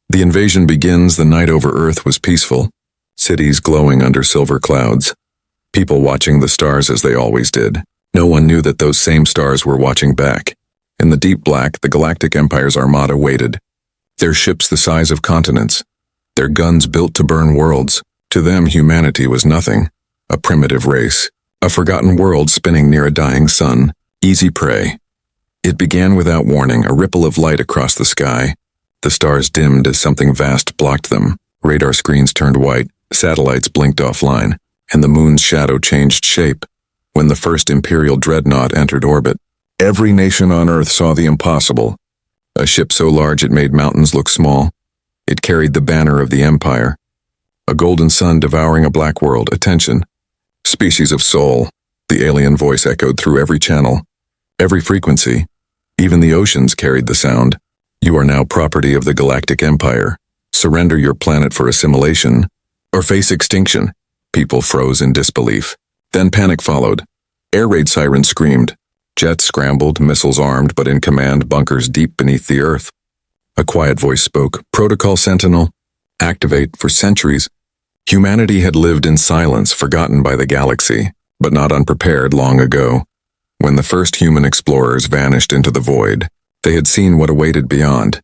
The invasion begins. The night over Earth was peaceful, cities glowing under silver clouds, people watching the stars as they always did. No one knew that those same stars were watching back. In the deep black, the Galactic Empire's armada waited, their ships the size of continents, their guns built to burn worlds. To them, humanity was nothing, a primitive race, a forgotten world spinning near a dying sun, easy prey. It began without warning, a ripple of light across the sky. The stars dimmed as something vast blocked them. Radar screens turned white, satellites blinked offline, and the moon's shadow changed shape. When the first Imperial dreadnought entered orbit, every nation on Earth saw the impossible. A ship so large it made mountains look small. It carried the banner of the Empire. A golden sun devouring a black world. Attention. Species of soul. The alien voice echoed through every channel, every frequency. Even the oceans carried the sound. You are now property of the Galactic Empire. Surrender your planet for assimilation, or face extinction. People froze in disbelief. Then panic followed. Air raid sirens screamed. Jets scrambled, missiles armed but in command bunkers deep beneath the Earth. A quiet voice spoke. Protocol Sentinel. Activate. For centuries, humanity had lived in silence, forgotten by the galaxy, but not unprepared long ago. When the first human explorers vanished into the void, they had seen what awaited beyond.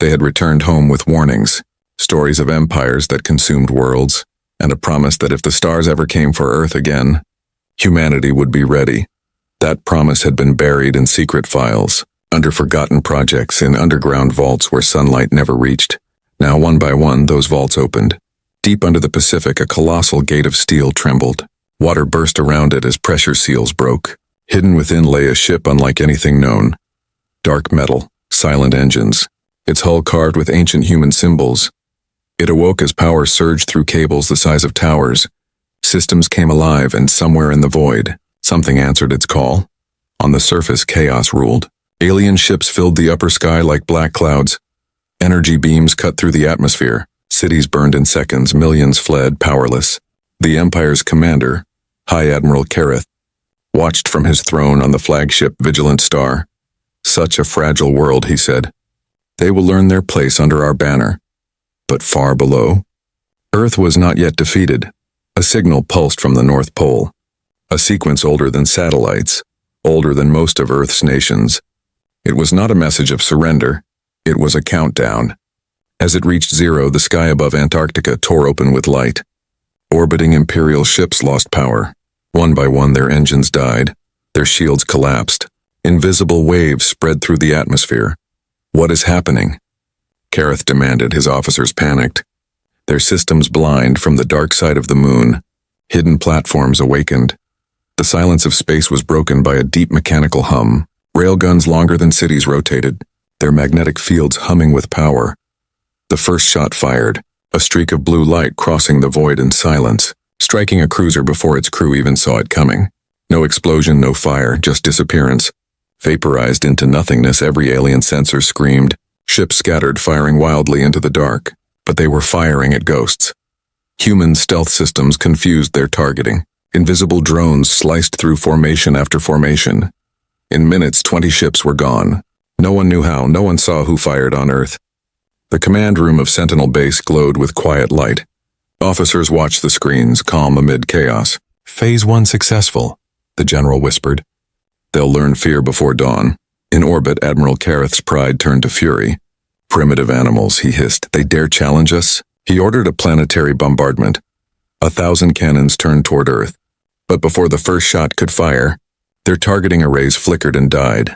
They had returned home with warnings, stories of empires that consumed worlds, and a promise that if the stars ever came for Earth again, humanity would be ready. That promise had been buried in secret files, under forgotten projects in underground vaults where sunlight never reached. Now, one by one, those vaults opened. Deep under the Pacific, a colossal gate of steel trembled. Water burst around it as pressure seals broke. Hidden within lay a ship unlike anything known. Dark metal, silent engines, its hull carved with ancient human symbols. It awoke as power surged through cables the size of towers. Systems came alive, and somewhere in the void, something answered its call. On the surface, chaos ruled. Alien ships filled the upper sky like black clouds. Energy beams cut through the atmosphere. Cities burned in seconds. Millions fled, powerless. The Empire's commander, High Admiral Kareth, watched from his throne on the flagship Vigilant Star. Such a fragile world, he said. They will learn their place under our banner. But far below, Earth was not yet defeated. A signal pulsed from the North Pole. A sequence older than satellites, older than most of Earth's nations. It was not a message of surrender. It was a countdown. As it reached zero, the sky above Antarctica tore open with light. Orbiting Imperial ships lost power. One by one, their engines died. Their shields collapsed. Invisible waves spread through the atmosphere. What is happening? Kareth demanded. His officers panicked. Their systems blind from the dark side of the moon. Hidden platforms awakened. The silence of space was broken by a deep mechanical hum. Railguns longer than cities rotated, their magnetic fields humming with power. The first shot fired, a streak of blue light crossing the void in silence, striking a cruiser before its crew even saw it coming. No explosion, no fire, just disappearance. Vaporized into nothingness, every alien sensor screamed. Ships scattered, firing wildly into the dark, but they were firing at ghosts. Human stealth systems confused their targeting. Invisible drones sliced through formation after formation. In minutes, 20 ships were gone. No one knew how, no one saw who fired on Earth. The command room of Sentinel Base glowed with quiet light. Officers watched the screens, calm amid chaos. Phase 1 successful, the general whispered. They'll learn fear before dawn. In orbit, Admiral Kareth's pride turned to fury. Primitive animals, he hissed. They dare challenge us? He ordered a planetary bombardment. 1,000 cannons turned toward Earth. But before the first shot could fire, their targeting arrays flickered and died.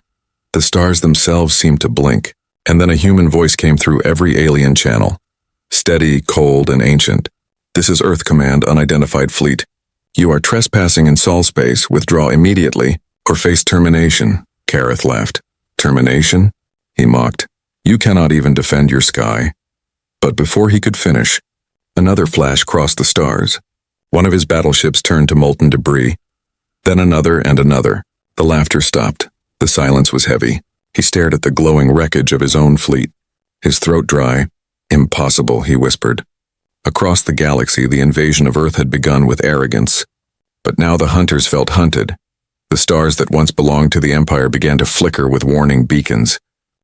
The stars themselves seemed to blink, and then a human voice came through every alien channel. Steady, cold, and ancient. This is Earth Command, unidentified fleet. You are trespassing in Sol space. Withdraw immediately, or face termination. Kareth laughed. Termination? He mocked. You cannot even defend your sky. But before he could finish, another flash crossed the stars. One of his battleships turned to molten debris. Then another and another. The laughter stopped. The silence was heavy. He stared at the glowing wreckage of his own fleet. His throat dry. Impossible, he whispered. Across the galaxy, the invasion of Earth had begun with arrogance. But now the hunters felt hunted. The stars that once belonged to the Empire began to flicker with warning beacons.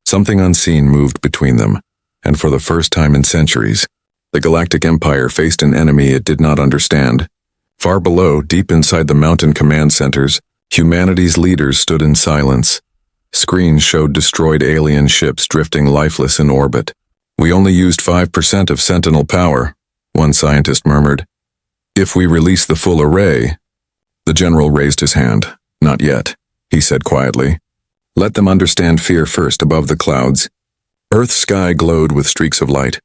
Something unseen moved between them. And for the first time in centuries, the Galactic Empire faced an enemy it did not understand. Far below, deep inside the mountain command centers, humanity's leaders stood in silence. Screens showed destroyed alien ships drifting lifeless in orbit. "We only used 5% of Sentinel power," one scientist murmured. "If we release the full array—" The general raised his hand. "Not yet," he said quietly. "Let them understand fear first above the clouds." Earth's sky glowed with streaks of light.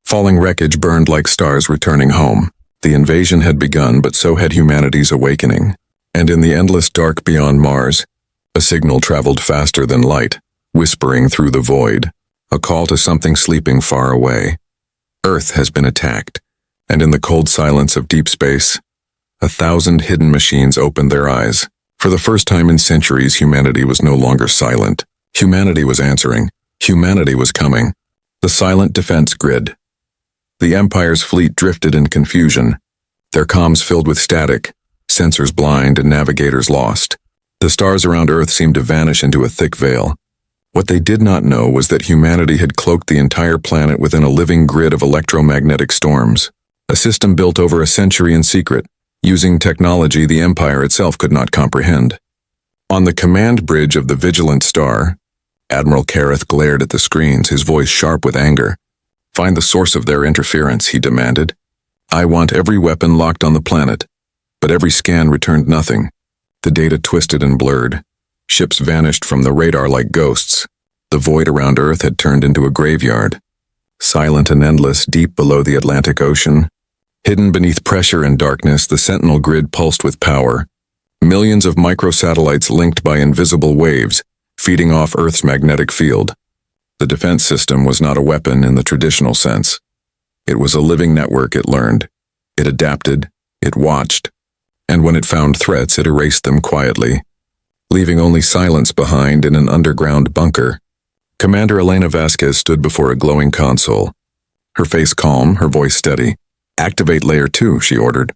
Falling wreckage burned like stars returning home. The invasion had begun, but so had humanity's awakening. And in the endless dark beyond Mars, a signal traveled faster than light, whispering through the void, a call to something sleeping far away. Earth has been attacked, and in the cold silence of deep space, 1,000 hidden machines opened their eyes. For the first time in centuries, humanity was no longer silent. Humanity was answering. Humanity was coming. The silent defense grid. The Empire's fleet drifted in confusion, their comms filled with static, sensors blind and navigators lost. The stars around Earth seemed to vanish into a thick veil. What they did not know was that humanity had cloaked the entire planet within a living grid of electromagnetic storms, a system built over a century in secret, using technology the Empire itself could not comprehend. On the command bridge of the Vigilant Star, Admiral Kareth glared at the screens, his voice sharp with anger. "Find the source of their interference," he demanded. "I want every weapon locked on the planet." But every scan returned nothing. The data twisted and blurred. Ships vanished from the radar like ghosts. The void around Earth had turned into a graveyard. Silent and endless, deep below the Atlantic Ocean. Hidden beneath pressure and darkness, the Sentinel grid pulsed with power. Millions of microsatellites linked by invisible waves, feeding off Earth's magnetic field. The defense system was not a weapon in the traditional sense. It was a living network, it learned. It adapted, it watched, and when it found threats, it erased them quietly, leaving only silence behind in an underground bunker. Commander Elena Vasquez stood before a glowing console, her face calm, her voice steady. "Activate Layer 2, she ordered.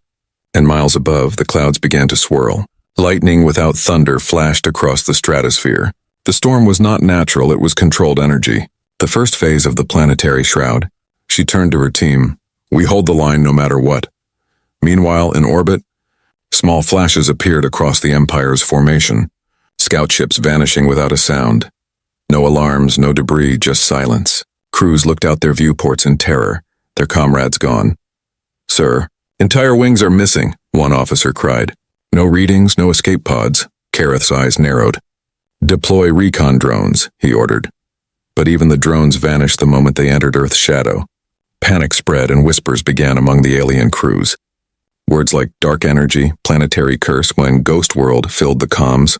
And miles above, the clouds began to swirl. Lightning without thunder flashed across the stratosphere. The storm was not natural, it was controlled energy. The first phase of the planetary shroud. She turned to her team. "We hold the line no matter what." Meanwhile, in orbit, small flashes appeared across the Empire's formation. Scout ships vanishing without a sound. No alarms, no debris, just silence. Crews looked out their viewports in terror, their comrades gone. "Sir, entire wings are missing," one officer cried. "No readings, no escape pods." Kareth's eyes narrowed. "Deploy recon drones," he ordered. But even the drones vanished the moment they entered Earth's shadow. Panic spread and whispers began among the alien crews. Words like dark energy, planetary curse, when Ghost World filled the comms.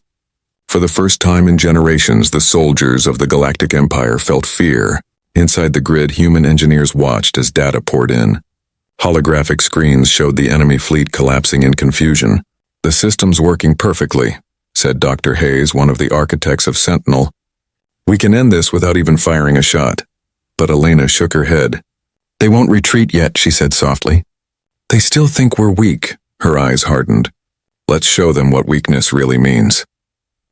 For the first time in generations, the soldiers of the Galactic Empire felt fear. Inside the grid, human engineers watched as data poured in. Holographic screens showed the enemy fleet collapsing in confusion. "The system's working perfectly," said Dr. Hayes, one of the architects of Sentinel. "We can end this without even firing a shot." But Elena shook her head. "They won't retreat yet," she said softly. "They still think we're weak." Her eyes hardened. "Let's show them what weakness really means."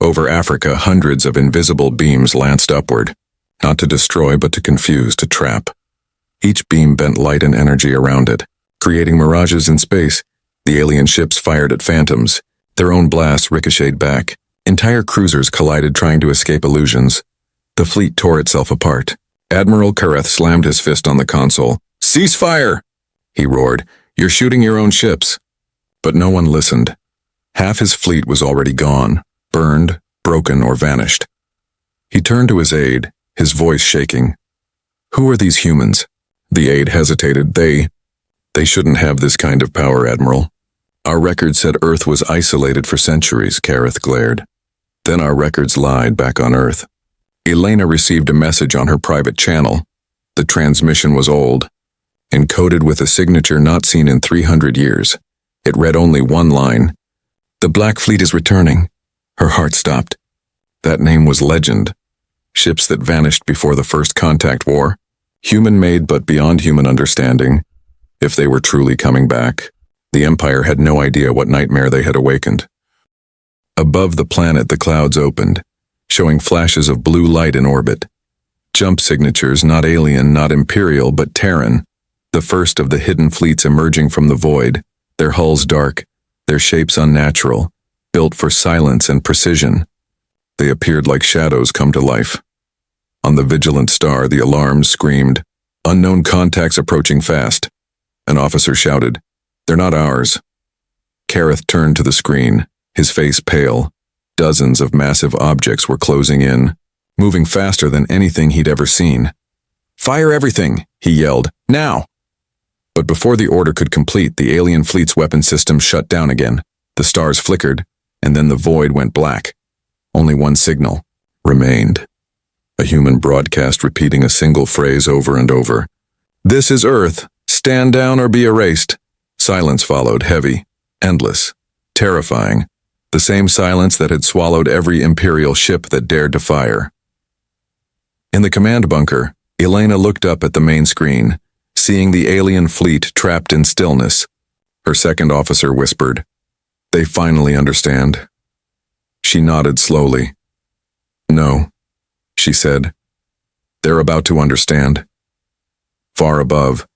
Over Africa, hundreds of invisible beams lanced upward, not to destroy but to confuse, to trap. Each beam bent light and energy around it, creating mirages in space. The alien ships fired at phantoms. Their own blasts ricocheted back. Entire cruisers collided trying to escape illusions. The fleet tore itself apart. Admiral Kareth slammed his fist on the console. "Cease fire!" he roared. "You're shooting your own ships." But no one listened. Half his fleet was already gone, burned, broken, or vanished. He turned to his aide, his voice shaking. "Who are these humans?" The aide hesitated. They shouldn't have this kind of power, Admiral." "Our records said Earth was isolated for centuries," Kareth glared. "Then our records lied back on Earth." Elena received a message on her private channel. The transmission was old, encoded with a signature not seen in 300 years. It read only one line. "The Black Fleet is returning." Her heart stopped. That name was legend. Ships that vanished before the first contact war. Human-made but beyond human understanding. If they were truly coming back, the Empire had no idea what nightmare they had awakened. Above the planet, the clouds opened, showing flashes of blue light in orbit. Jump signatures, not alien, not imperial, but Terran. The first of the hidden fleets emerging from the void, their hulls dark, their shapes unnatural, built for silence and precision. They appeared like shadows come to life. On the vigilant star, the alarms screamed, "Unknown contacts approaching fast." An officer shouted, "They're not ours." Kareth turned to the screen, his face pale. Dozens of massive objects were closing in, moving faster than anything he'd ever seen. "Fire everything," he yelled, "now!" But before the order could complete, the alien fleet's weapon system shut down again. The stars flickered, and then the void went black. Only one signal remained. A human broadcast repeating a single phrase over and over. "This is Earth. Stand down or be erased." Silence followed, heavy, endless, terrifying. The same silence that had swallowed every Imperial ship that dared to fire. In the command bunker, Elena looked up at the main screen, seeing the alien fleet trapped in stillness. Her second officer whispered, "They finally understand." She nodded slowly. "No," she said. "They're about to understand." Far above,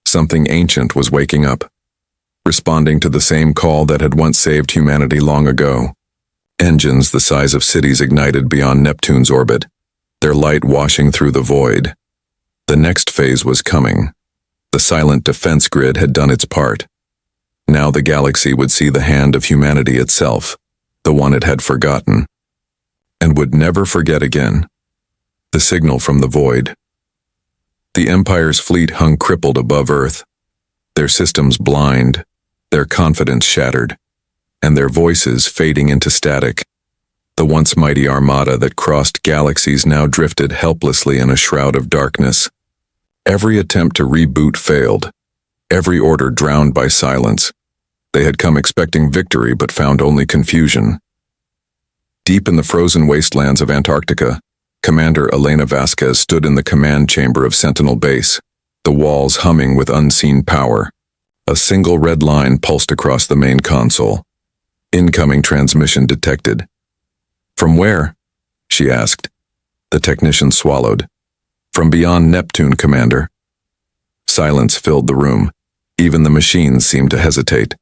something ancient was waking up, responding to the same call that had once saved humanity long ago. Engines the size of cities ignited beyond Neptune's orbit, their light washing through the void. The next phase was coming. The silent defense grid had done its part. Now the galaxy would see the hand of humanity itself, the one it had forgotten, and would never forget again. The signal from the void. The Empire's fleet hung crippled above Earth, their systems blind, their confidence shattered, and their voices fading into static. The once mighty armada that crossed galaxies now drifted helplessly in a shroud of darkness. Every attempt to reboot failed, every order drowned by silence. They had come expecting victory but found only confusion. Deep in the frozen wastelands of Antarctica, Commander Elena Vasquez stood in the command chamber of Sentinel Base, the walls humming with unseen power. A single red line pulsed across the main console. Incoming transmission detected. "From where?" she asked. The technician swallowed. "From beyond Neptune, Commander." Silence filled the room. Even the machines seemed to hesitate.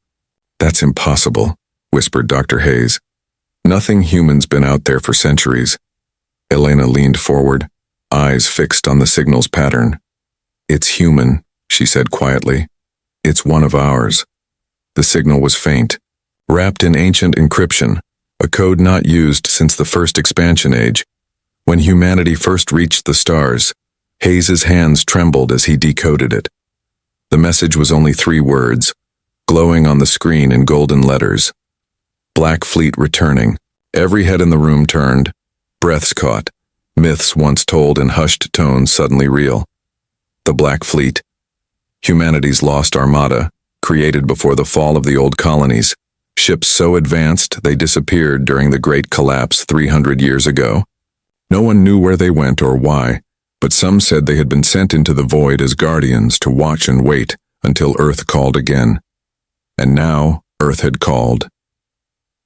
"That's impossible," whispered Dr. Hayes. "Nothing human's been out there for centuries." Elena leaned forward, eyes fixed on the signal's pattern. "It's human," she said quietly. "It's one of ours." The signal was faint, wrapped in ancient encryption, a code not used since the first expansion age. When humanity first reached the stars, Hayes's hands trembled as he decoded it. The message was only 3 words, glowing on the screen in golden letters. Black Fleet returning. Every head in the room turned. Breaths caught. Myths once told in hushed tones suddenly real. The Black Fleet. Humanity's lost armada, created before the fall of the old colonies. Ships so advanced they disappeared during the Great Collapse 300 years ago. No one knew where they went or why, but some said they had been sent into the void as guardians to watch and wait until Earth called again. And now Earth had called.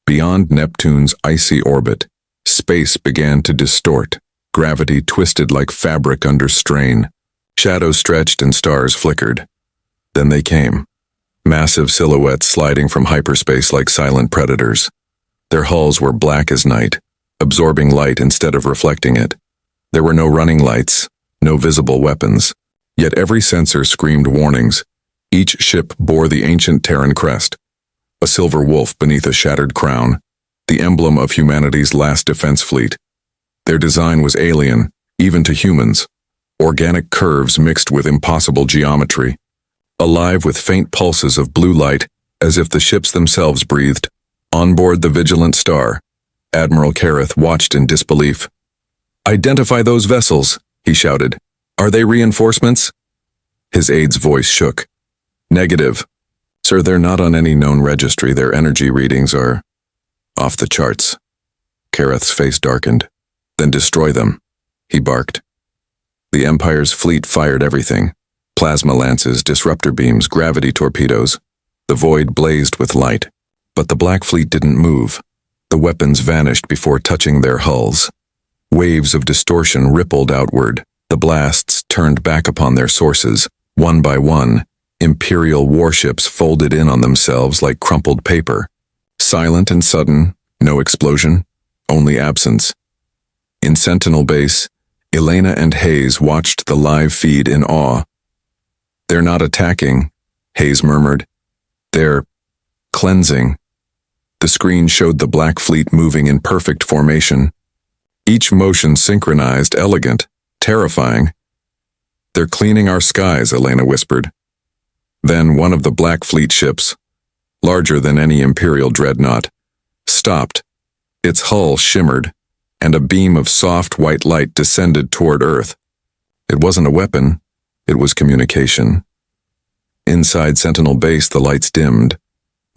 Beyond Neptune's icy orbit, space began to distort. Gravity twisted like fabric under strain. Shadows stretched and stars flickered. Then they came. Massive silhouettes sliding from hyperspace like silent predators. Their hulls were black as night, absorbing light instead of reflecting it. There were no running lights, no visible weapons, yet every sensor screamed warnings. Each ship bore the ancient Terran crest, a silver wolf beneath a shattered crown, the emblem of humanity's last defense fleet. Their design was alien, even to humans. Organic curves mixed with impossible geometry, alive with faint pulses of blue light, as if the ships themselves breathed. On board the vigilant Star, Admiral Kareth watched in disbelief. "Identify those vessels," he shouted. "Are they reinforcements?" His aide's voice shook. "Negative. Sir, they're not on any known registry. Their energy readings are off the charts." Kareth's face darkened. "Then destroy them," he barked. The Empire's fleet fired everything. Plasma lances, disruptor beams, gravity torpedoes. The void blazed with light. But the Black Fleet didn't move. The weapons vanished before touching their hulls. Waves of distortion rippled outward, The blasts turned back upon their sources, one by one. Imperial warships folded in on themselves like crumpled paper. Silent and sudden, no explosion, only absence. In Sentinel Base, Elena and Hayes watched the live feed in awe. "They're not attacking," Hayes murmured. "They're cleansing." The screen showed the Black Fleet moving in perfect formation. Each motion synchronized, elegant, terrifying. "They're cleaning our skies," Elena whispered. Then one of the Black Fleet ships, larger than any Imperial dreadnought, stopped. Its hull shimmered, and a beam of soft white light descended toward Earth. It wasn't a weapon, it was communication. Inside Sentinel Base, the lights dimmed.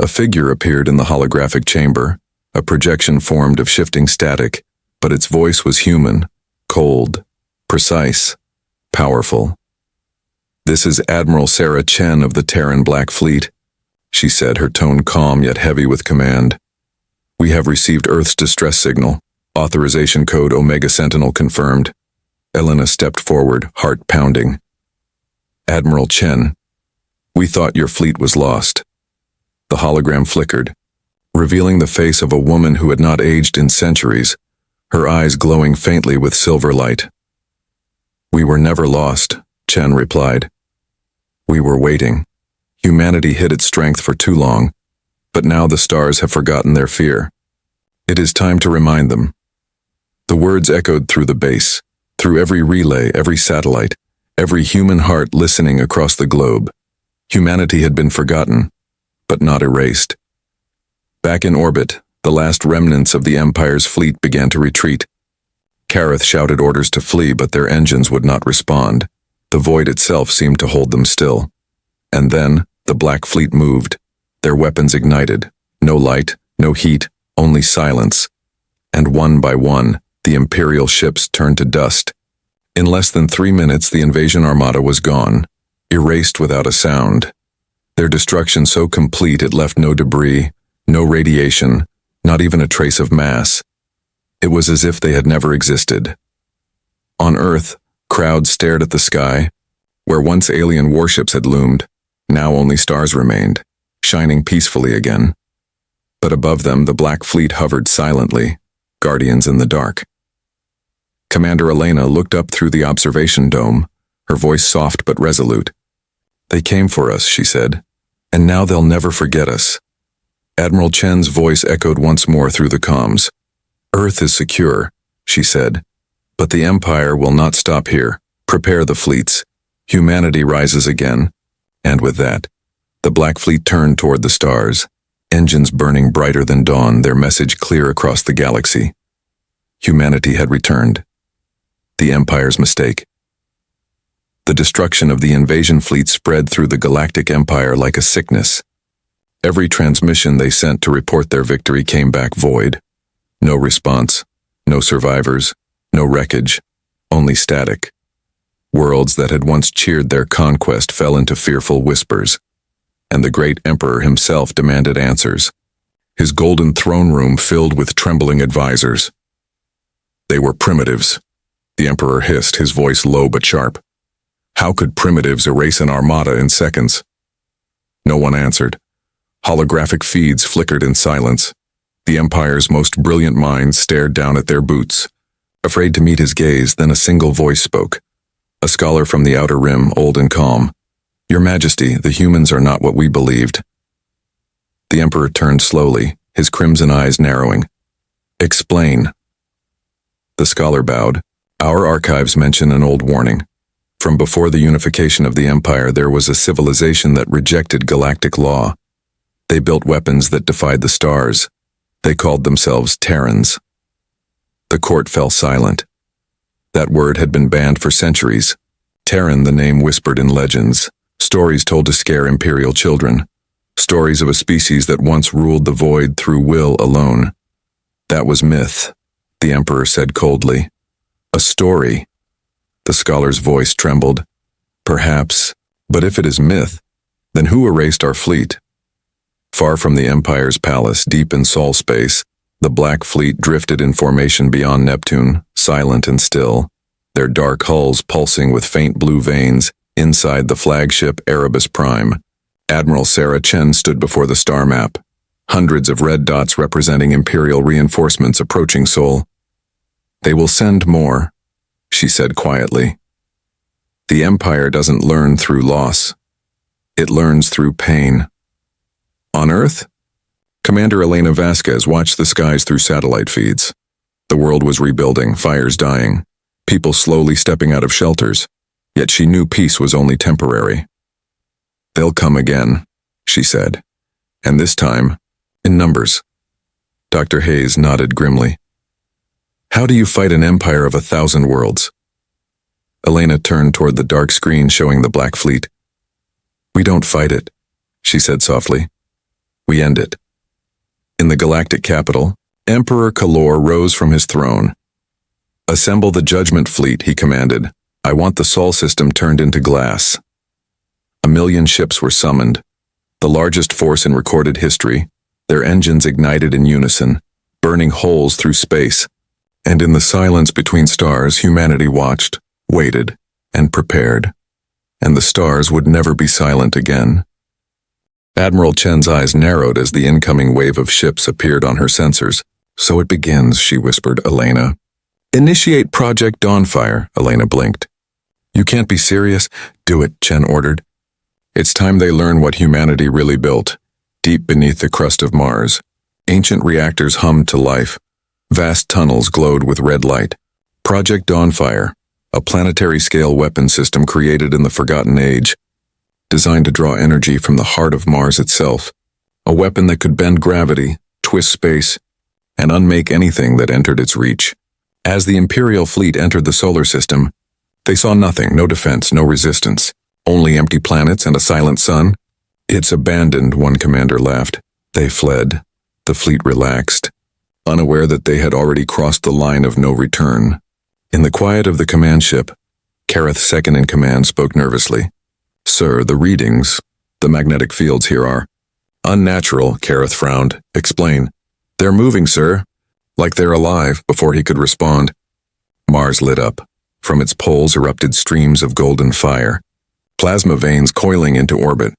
A figure appeared in the holographic chamber, a projection formed of shifting static, but its voice was human, cold, precise, powerful. "This is Admiral Sarah Chen of the Terran Black Fleet," she said, her tone calm yet heavy with command. "We have received Earth's distress signal. Authorization code Omega Sentinel confirmed." Elena stepped forward, heart pounding. "Admiral Chen, we thought your fleet was lost." The hologram flickered, revealing the face of a woman who had not aged in centuries, her eyes glowing faintly with silver light. "We were never lost," Chen replied. "We were waiting. Humanity hid its strength for too long, but now the stars have forgotten their fear. It is time to remind them." The words echoed through the base, through every relay, every satellite, every human heart listening across the globe. Humanity had been forgotten, but not erased. Back in orbit, the last remnants of the Empire's fleet began to retreat. Kareth shouted orders to flee, but their engines would not respond. The void itself seemed to hold them still. And then, the Black Fleet moved. Their weapons ignited. No light, no heat, only silence. And one by one, the Imperial ships turned to dust. In less than 3 minutes, the invasion armada was gone, erased without a sound. Their destruction so complete it left no debris, no radiation, not even a trace of mass. It was as if they had never existed. On Earth, crowds stared at the sky. Where once alien warships had loomed, now only stars remained, shining peacefully again. But above them, the Black Fleet hovered silently, guardians in the dark. Commander Elena looked up through the observation dome, her voice soft but resolute. "They came for us," she said, "and now they'll never forget us." Admiral Chen's voice echoed once more through the comms. "Earth is secure," she said, "but the Empire will not stop here. Prepare the fleets. Humanity rises again." And with that, the Black Fleet turned toward the stars, engines burning brighter than dawn, their message clear across the galaxy. Humanity had returned. The Empire's mistake. The destruction of the invasion fleet spread through the Galactic Empire like a sickness. Every transmission they sent to report their victory came back void. No response, no survivors, no wreckage, only static. Worlds that had once cheered their conquest fell into fearful whispers, and the great Emperor himself demanded answers, his golden throne room filled with trembling advisors. "They were primitives," the Emperor hissed, his voice low but sharp. "How could primitives erase an armada in seconds?" No one answered. Holographic feeds flickered in silence. The Empire's most brilliant minds stared down at their boots, afraid to meet his gaze. Then a single voice spoke. A scholar from the Outer Rim, old and calm. "Your Majesty, the humans are not what we believed." The Emperor turned slowly, his crimson eyes narrowing. "Explain." The scholar bowed. "Our archives mention an old warning. From before the unification of the Empire, there was a civilization that rejected galactic law. They built weapons that defied the stars. They called themselves Terrans." The court fell silent. That word had been banned for centuries. Terran, the name whispered in legends, stories told to scare Imperial children, stories of a species that once ruled the void through will alone. "That was myth," the Emperor said coldly. "A story." The scholar's voice trembled. "Perhaps, but if it is myth, then who erased our fleet?" Far from the Empire's palace, deep in Sol space, the Black Fleet drifted in formation beyond Neptune, silent and still. their dark hulls pulsing with faint blue veins inside the flagship Erebus Prime. Admiral Sarah Chen stood before the star map, hundreds of red dots representing Imperial reinforcements approaching Seoul. "They will send more," she said quietly. "The Empire doesn't learn through loss. It learns through pain." On Earth, Commander Elena Vasquez watched the skies through satellite feeds. The world was rebuilding, fires dying, people slowly stepping out of shelters, yet she knew peace was only temporary. "They'll come again," she said, "and this time, in numbers." Dr. Hayes nodded grimly. "How do you fight an empire of 1,000 worlds?" Elena turned toward the dark screen showing the Black Fleet. "We don't fight it," she said softly. "We end it." In the galactic capital, Emperor Kalor rose from his throne. "Assemble the Judgment Fleet," he commanded. "I want the Sol system turned into glass." 1,000,000 ships were summoned, the largest force in recorded history, their engines ignited in unison, burning holes through space. And in the silence between stars, humanity watched, waited, and prepared. And the stars would never be silent again. Admiral Chen's eyes narrowed as the incoming wave of ships appeared on her sensors. "So it begins," she whispered, "Elena." "Initiate Project Dawnfire," Elena blinked. "You can't be serious." "Do it," Chen ordered. "It's time they learn what humanity really built, deep beneath the crust of Mars." Ancient reactors hummed to life. Vast tunnels glowed with red light. Project Dawnfire, a planetary-scale weapon system created in the Forgotten Age, designed to draw energy from the heart of Mars itself. A weapon that could bend gravity, twist space, and unmake anything that entered its reach. As the Imperial fleet entered the solar system, they saw nothing, no defense, no resistance, only empty planets and a silent sun. "It's abandoned," one commander laughed. They fled. The fleet relaxed, unaware that they had already crossed the line of no return. In the quiet of the command ship, Kareth, second in command, spoke nervously. "Sir, the readings, the magnetic fields here are unnatural." Kareth frowned. "Explain." "They're moving, sir, like they're alive." Before he could respond, Mars lit up. From its poles erupted streams of golden fire, plasma veins coiling into orbit,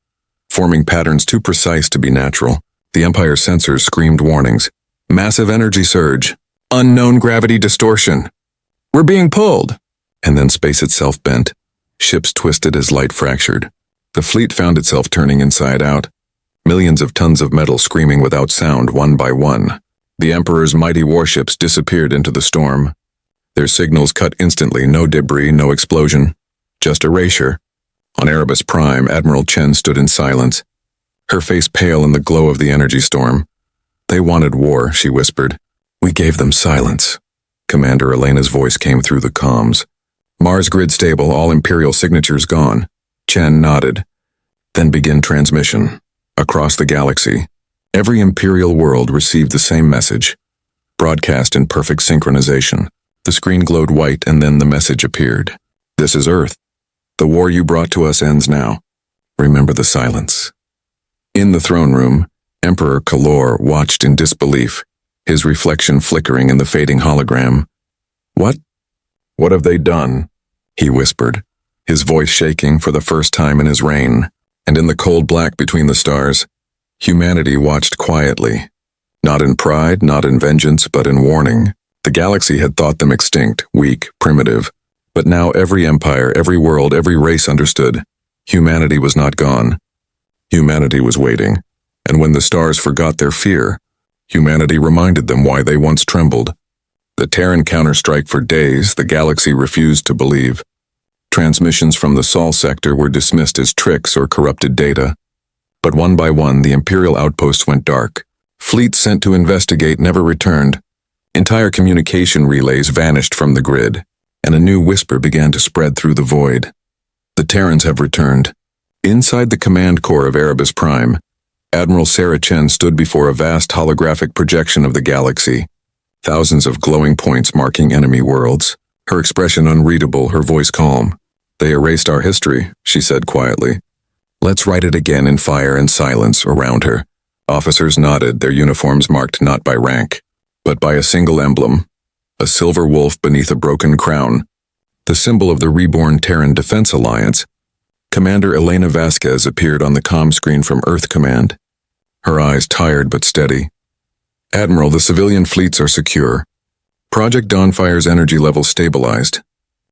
forming patterns too precise to be natural. The Empire sensors screamed warnings. "Massive energy surge. Unknown gravity distortion. We're being pulled." And then space itself bent. Ships twisted as light fractured. The fleet found itself turning inside out. Millions of tons of metal screaming without sound one by one. The Emperor's mighty warships disappeared into the storm. Their signals cut instantly, no debris, no explosion. Just erasure. On Erebus Prime, Admiral Chen stood in silence, her face pale in the glow of the energy storm. "They wanted war," she whispered. "We gave them silence." Commander Elena's voice came through the comms. "Mars grid stable, all Imperial signatures gone." Chen nodded. "Then begin transmission. Across the galaxy, every Imperial world received the same message, broadcast in perfect synchronization." The screen glowed white and then the message appeared. "This is Earth. The war you brought to us ends now. Remember the silence." In the throne room, Emperor Kalor watched in disbelief, his reflection flickering in the fading hologram. "What? What have they done?" he whispered, his voice shaking for the first time in his reign. And in the cold black between the stars, humanity watched quietly, not in pride, not in vengeance, but in warning. The galaxy had thought them extinct, weak, primitive, but now every empire, every world, every race understood. Humanity was not gone. Humanity was waiting, and when the stars forgot their fear, humanity reminded them why they once trembled. The Terran counterstrike for days, the galaxy refused to believe. Transmissions from the Sol sector were dismissed as tricks or corrupted data. But one by one, the Imperial outposts went dark. Fleets sent to investigate never returned. Entire communication relays vanished from the grid, and a new whisper began to spread through the void. "The Terrans have returned." Inside the command core of Erebus Prime, Admiral Sarah Chen stood before a vast holographic projection of the galaxy, thousands of glowing points marking enemy worlds. Her expression unreadable, her voice calm. "They erased our history," she said quietly. "Let's write it again." In fire and silence around her, officers nodded, their uniforms marked not by rank, but by a single emblem, a silver wolf beneath a broken crown. the symbol of the reborn Terran Defense Alliance, Commander Elena Vasquez appeared on the comm screen from Earth Command, her eyes tired but steady. "Admiral, the civilian fleets are secure. Project Dawnfire's energy levels stabilized,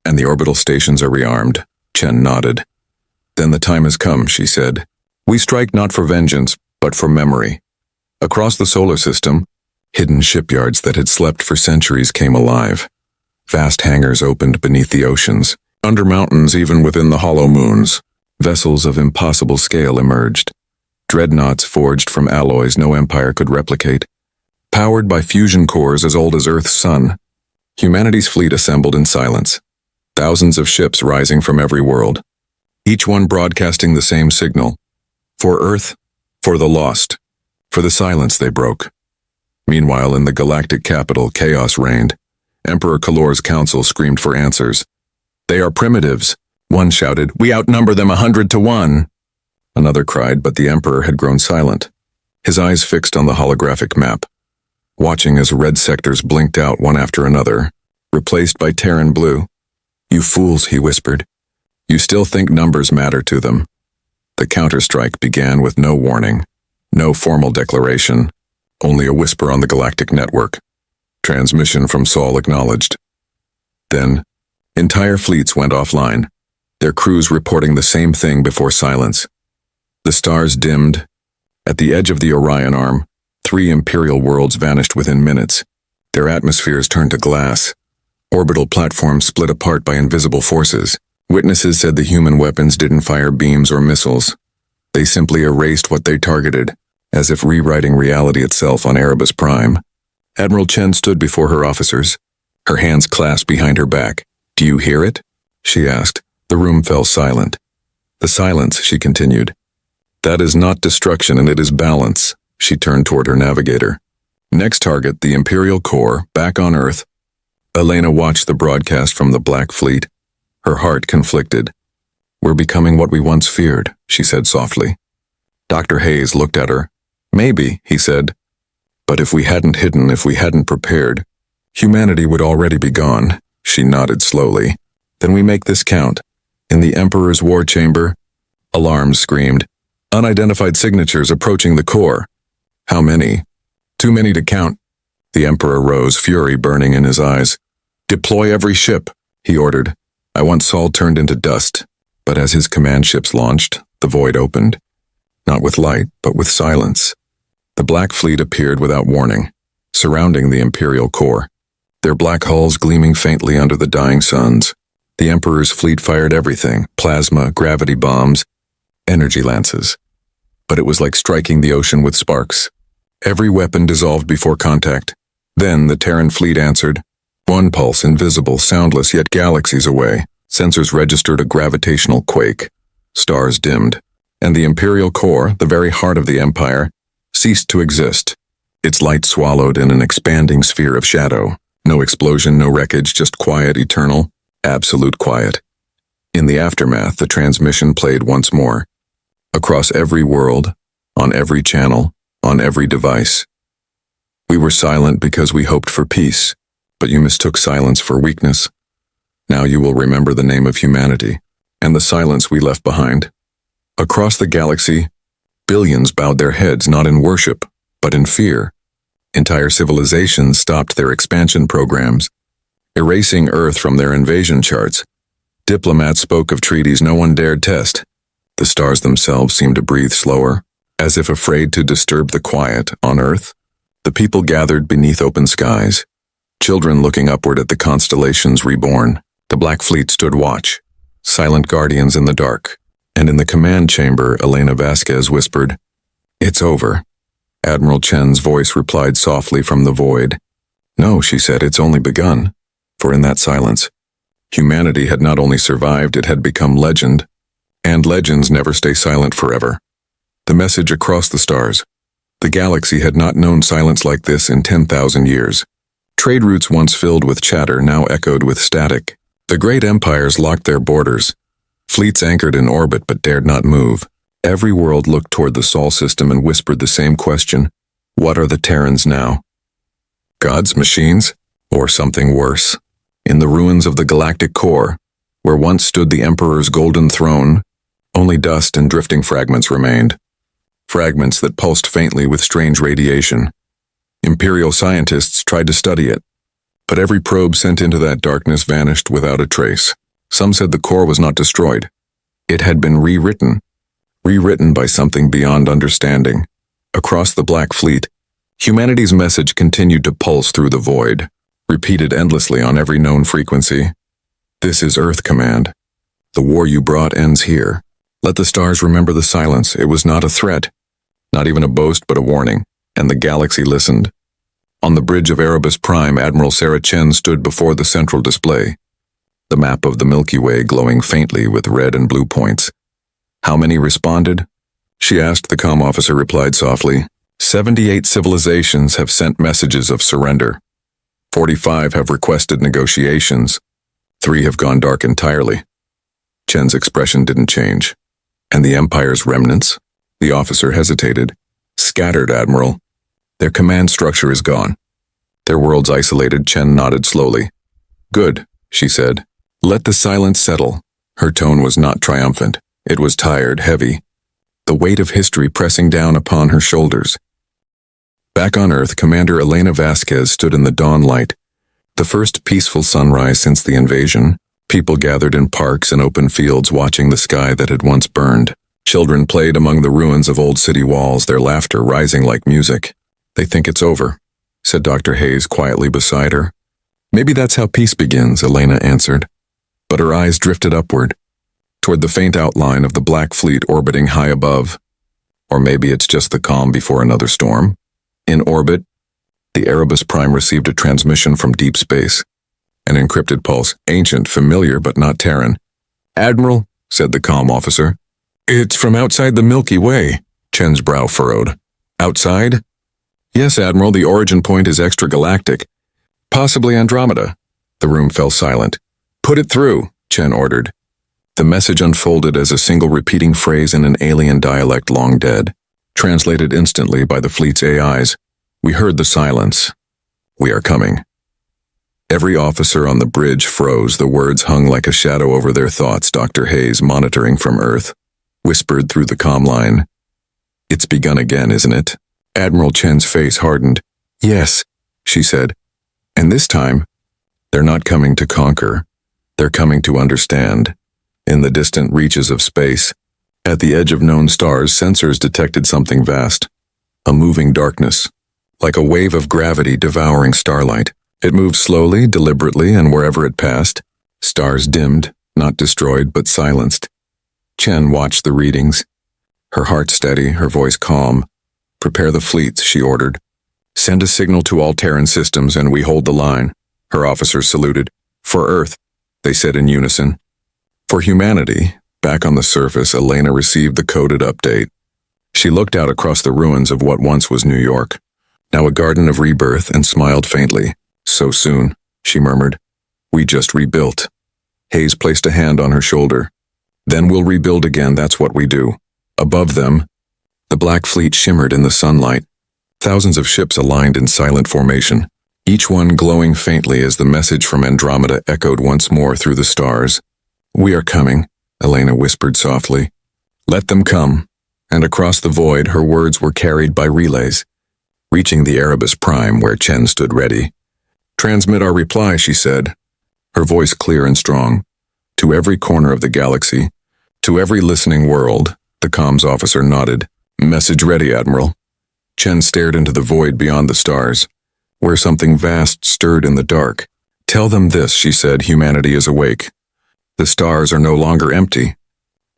and the orbital stations are rearmed." Chen nodded. "Then the time has come," she said. "We strike not for vengeance, but for memory." Across the solar system, hidden shipyards that had slept for centuries came alive. Vast hangars opened beneath the oceans, under mountains even within the hollow moons. Vessels of impossible scale emerged. Dreadnoughts forged from alloys no empire could replicate. Powered by fusion cores as old as Earth's sun, humanity's fleet assembled in silence. Thousands of ships rising from every world, each one broadcasting the same signal. For Earth, for the lost, for the silence they broke. Meanwhile, in the galactic capital, chaos reigned. Emperor Kalor's council screamed for answers. "They are primitives," one shouted. "We outnumber them 100 to 1. Another cried, but the Emperor had grown silent, his eyes fixed on the holographic map, watching as red sectors blinked out one after another, replaced by Terran blue. "You fools," he whispered. "You still think numbers matter to them." The counterstrike began with no warning, no formal declaration, only a whisper on the galactic network. Transmission from Sol acknowledged. Then, entire fleets went offline, their crews reporting the same thing before silence. The stars dimmed. At the edge of the Orion Arm, 3 Imperial worlds vanished within minutes. Their atmospheres turned to glass. Orbital platforms split apart by invisible forces. Witnesses said the human weapons didn't fire beams or missiles. They simply erased what they targeted, as if rewriting reality itself on Erebus Prime. Admiral Chen stood before her officers, her hands clasped behind her back. "Do you hear it?" she asked. The room fell silent. "The silence," she continued. "That is not destruction, and it is balance." She turned toward her navigator. "Next target, the Imperial core, back on Earth." Elena watched the broadcast from the Black Fleet, her heart conflicted. "We're becoming what we once feared," she said softly. Dr. Hayes looked at her. "Maybe," he said. "But if we hadn't hidden, if we hadn't prepared, humanity would already be gone." She nodded slowly. "Then we make this count. In the Emperor's war chamber," alarms screamed. "Unidentified signatures approaching the core." "How many?" "Too many to count." The Emperor rose, fury burning in his eyes. "Deploy every ship," he ordered. I want Sol turned into dust. But as his command ships launched, the void opened. Not with light, but with silence. The Black Fleet appeared without warning, surrounding the Imperial core, their black hulls gleaming faintly under the dying suns. The Emperor's fleet fired everything: plasma, gravity bombs, energy lances. But it was like striking the ocean with sparks. Every weapon dissolved before contact. Then the Terran fleet answered. One pulse, invisible, soundless, yet galaxies away. Sensors registered a gravitational quake. Stars dimmed. And the Imperial core, the very heart of the Empire, ceased to exist. Its light swallowed in an expanding sphere of shadow. No explosion, no wreckage, just quiet, eternal, absolute quiet. In the aftermath, the transmission played once more. Across every world, on every channel, on every device. We were silent because we hoped for peace, but you mistook silence for weakness. Now you will remember the name of humanity, and the silence we left behind. Across the galaxy, billions bowed their heads not in worship, but in fear. Entire civilizations stopped their expansion programs, erasing Earth from their invasion charts. Diplomats spoke of treaties no one dared test. The stars themselves seemed to breathe slower, as if afraid to disturb the quiet on Earth. The people gathered beneath open skies, children looking upward at the constellations reborn. The Black Fleet stood watch, silent guardians in the dark. And in the command chamber, Elena Vasquez whispered, "It's over." Admiral Chen's voice replied softly from the void. "No," she said, "it's only begun." For in that silence, humanity had not only survived, it had become legend. And legends never stay silent forever. The message across the stars. The galaxy had not known silence like this in 10,000 years. Trade routes once filled with chatter now echoed with static. The great empires locked their borders. Fleets anchored in orbit but dared not move. Every world looked toward the Sol system and whispered the same question. What are the Terrans now? God's machines? Or something worse? In the ruins of the galactic core, Where once stood the Emperor's golden throne, only dust and drifting fragments remained. Fragments that pulsed faintly with strange radiation. Imperial scientists tried to study it, but every probe sent into that darkness vanished without a trace. Some said the core was not destroyed. It had been rewritten by something beyond understanding. Across the Black Fleet, humanity's message continued to pulse through the void, repeated endlessly on every known frequency. This is Earth Command. The war you brought ends here. Let the stars remember the silence. It was not a threat, not even a boast, but a warning, and the galaxy listened. On the bridge of Erebus Prime, Admiral Sarah Chen stood before the central display, the map of the Milky Way glowing faintly with red and blue points. How many responded? She asked. The comm officer replied softly. 78 civilizations have sent messages of surrender. 45 have requested negotiations. 3 have gone dark entirely. Chen's expression didn't change. And the Empire's remnants? The officer hesitated. Scattered, Admiral. Their command structure is gone. Their worlds isolated. Chen nodded slowly. Good, she said. Let the silence settle. Her tone was not triumphant. It was tired, heavy. The weight of history pressing down upon her shoulders. Back on Earth, Commander Elena Vasquez stood in the dawn light. The first peaceful sunrise since the invasion. People gathered in parks and open fields watching the sky that had once burned. Children played among the ruins of old city walls, their laughter rising like music. They think it's over, said Dr. Hayes quietly beside her. Maybe that's how peace begins, Elena answered. But her eyes drifted upward, toward the faint outline of the Black Fleet orbiting high above. Or maybe it's just the calm before another storm. In orbit, the Erebus Prime received a transmission from deep space. An encrypted pulse, ancient, familiar, but not Terran. Admiral, said the comm officer. It's from outside the Milky Way. Chen's brow furrowed. Outside? Yes, Admiral, the origin point is extragalactic. Possibly Andromeda. The room fell silent. Put it through, Chen ordered. The message unfolded as a single repeating phrase in an alien dialect long dead, translated instantly by the fleet's AIs. We heard the silence. We are coming. Every officer on the bridge froze. The words hung like a shadow over their thoughts. Dr. Hayes, monitoring from Earth, whispered through the comm line. It's begun again, isn't it? Admiral Chen's face hardened. Yes, she said. And this time, they're not coming to conquer. They're coming to understand. In the distant reaches of space, at the edge of known stars, sensors detected something vast. A moving darkness, like a wave of gravity devouring starlight. It moved slowly, deliberately, and wherever it passed, stars dimmed, not destroyed, but silenced. Chen watched the readings, her heart steady, her voice calm. Prepare the fleets, she ordered. Send a signal to all Terran systems and we hold the line. Her officers saluted. For Earth, they said in unison. For humanity, back on the surface, Elena received the coded update. She looked out across the ruins of what once was New York, now a garden of rebirth, and smiled faintly. So soon, she murmured. We just rebuilt. Hayes placed a hand on her shoulder. Then we'll rebuild again, that's what we do. Above them, the Black Fleet shimmered in the sunlight. Thousands of ships aligned in silent formation, each one glowing faintly as the message from Andromeda echoed once more through the stars. We are coming, Elena whispered softly. Let them come. And across the void, her words were carried by relays, reaching the Erebus Prime where Chen stood ready. Transmit our reply, she said, her voice clear and strong. To every corner of the galaxy, to every listening world, the comms officer nodded. Message ready, Admiral. Chen stared into the void beyond the stars, where something vast stirred in the dark. Tell them this, she said, humanity is awake. The stars are no longer empty,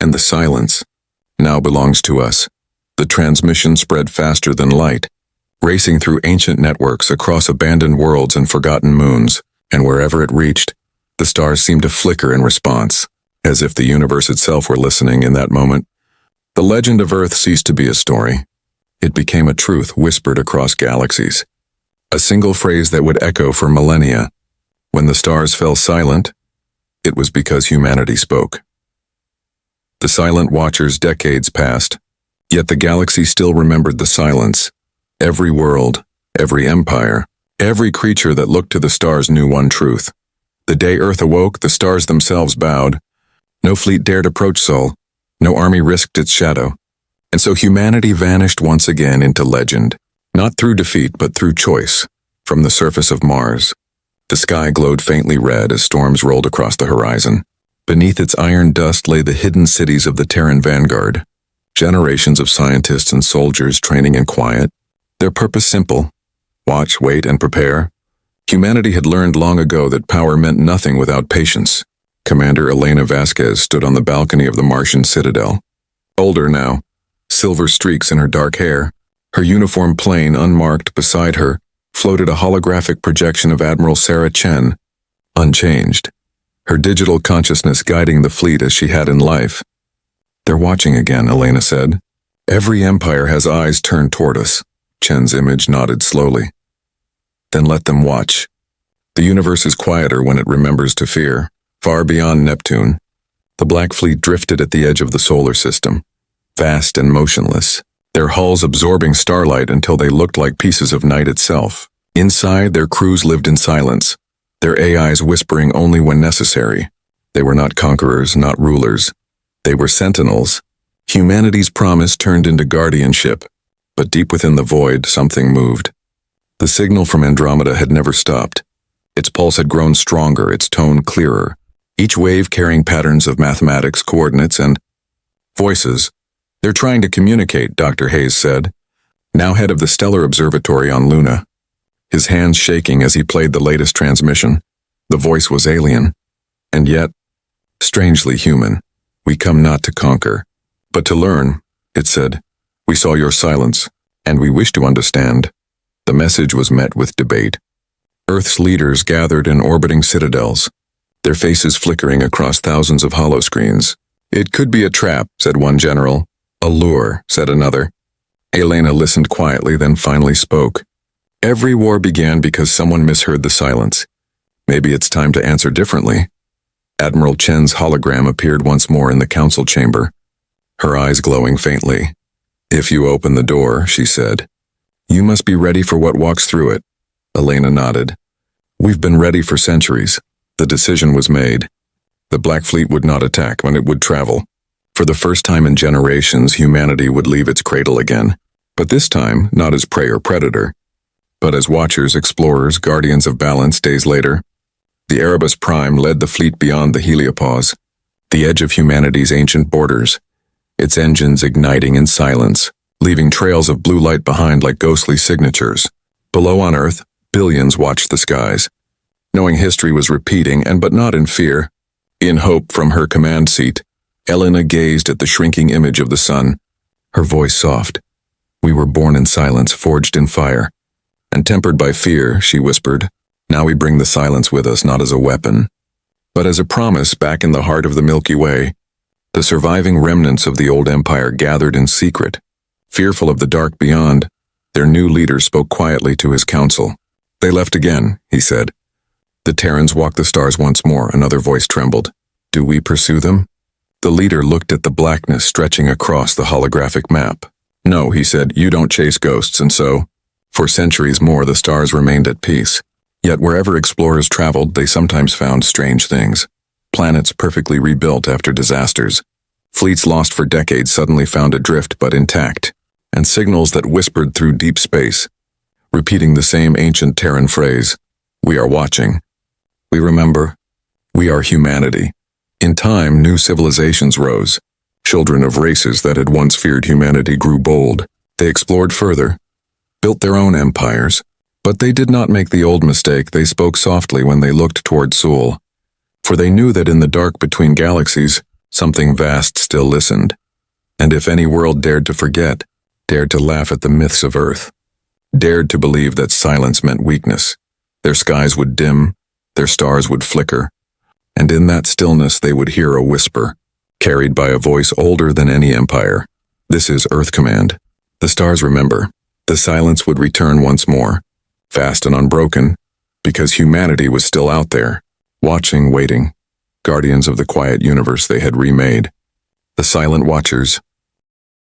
and the silence now belongs to us. The transmission spread faster than light, racing through ancient networks across abandoned worlds and forgotten moons, and wherever it reached, the stars seemed to flicker in response, as if the universe itself were listening in that moment. The legend of Earth ceased to be a story. It became a truth whispered across galaxies. A single phrase that would echo for millennia. When the stars fell silent, it was because humanity spoke. The silent watchers' decades passed, yet the galaxy still remembered the silence. Every world, every empire, every creature that looked to the stars knew one truth. The day Earth awoke, the stars themselves bowed. No fleet dared approach Sol. No army risked its shadow. And so humanity vanished once again into legend. Not through defeat, but through choice. From the surface of Mars. The sky glowed faintly red as storms rolled across the horizon. Beneath its iron dust lay the hidden cities of the Terran vanguard. Generations of scientists and soldiers training in quiet. Their purpose simple. Watch, wait, and prepare. Humanity had learned long ago that power meant nothing without patience. Commander Elena Vasquez stood on the balcony of the Martian citadel. Older now, silver streaks in her dark hair. Her uniform plain unmarked beside her floated a holographic projection of Admiral Sarah Chen, unchanged. Her digital consciousness guiding the fleet as she had in life. They're watching again, Elena said. Every empire has eyes turned toward us. Chen's image nodded slowly. Then let them watch. The universe is quieter when it remembers to fear. Far beyond Neptune, the Black Fleet drifted at the edge of the solar system, vast and motionless, their hulls absorbing starlight until they looked like pieces of night itself. Inside, their crews lived in silence, their AIs whispering only when necessary. They were not conquerors, not rulers. They were sentinels. Humanity's promise turned into guardianship, but deep within the void, something moved. The signal from Andromeda had never stopped. Its pulse had grown stronger, its tone clearer, each wave carrying patterns of mathematics, coordinates, and voices. They're trying to communicate, Dr. Hayes said, now head of the Stellar Observatory on Luna. His hands shaking as he played the latest transmission. The voice was alien, and yet, strangely human. We come not to conquer, but to learn, it said. We saw your silence, and we wish to understand. The message was met with debate. Earth's leaders gathered in orbiting citadels, their faces flickering across thousands of holoscreens. It could be a trap, said one general. A lure, said another. Elena listened quietly, then finally spoke. Every war began because someone misheard the silence. Maybe it's time to answer differently. Admiral Chen's hologram appeared once more in the council chamber, her eyes glowing faintly. If you open the door, she said, you must be ready for what walks through it. Elena nodded. We've been ready for centuries. The decision was made. The Black Fleet would not attack when it would travel. For the first time in generations, humanity would leave its cradle again. But this time, not as prey or predator, but as watchers, explorers, guardians of balance. Days later, the Erebus Prime led the fleet beyond the heliopause, the edge of humanity's ancient borders, its engines igniting in silence, leaving trails of blue light behind like ghostly signatures. Below on Earth, billions watched the skies, knowing history was repeating, but not in fear. In hope from her command seat, Elena gazed at the shrinking image of the sun, her voice soft. We were born in silence, forged in fire. And tempered by fear, she whispered, now we bring the silence with us not as a weapon, but as a promise. Back in the heart of the Milky Way, the surviving remnants of the old empire gathered in secret. Fearful of the dark beyond, their new leader spoke quietly to his council. They left again, he said. The Terrans walked the stars once more, another voice trembled. Do we pursue them? The leader looked at the blackness stretching across the holographic map. No, he said, you don't chase ghosts, and so, for centuries more, the stars remained at peace. Yet wherever explorers traveled, they sometimes found strange things. Planets perfectly rebuilt after disasters. Fleets lost for decades suddenly found adrift but intact, and signals that whispered through deep space, repeating the same ancient Terran phrase, we are watching. We remember. We are humanity. In time, new civilizations rose. Children of races that had once feared humanity grew bold. They explored further, built their own empires, but they did not make the old mistake. They spoke softly when they looked toward Sol, for they knew that in the dark between galaxies, something vast still listened. And if any world dared to forget, dared to laugh at the myths of Earth, dared to believe that silence meant weakness, their skies would dim, their stars would flicker, and in that stillness they would hear a whisper, carried by a voice older than any empire. This is Earth Command. The stars remember. The silence would return once more, fast and unbroken, because humanity was still out there, watching, waiting, guardians of the quiet universe they had remade. The silent watchers,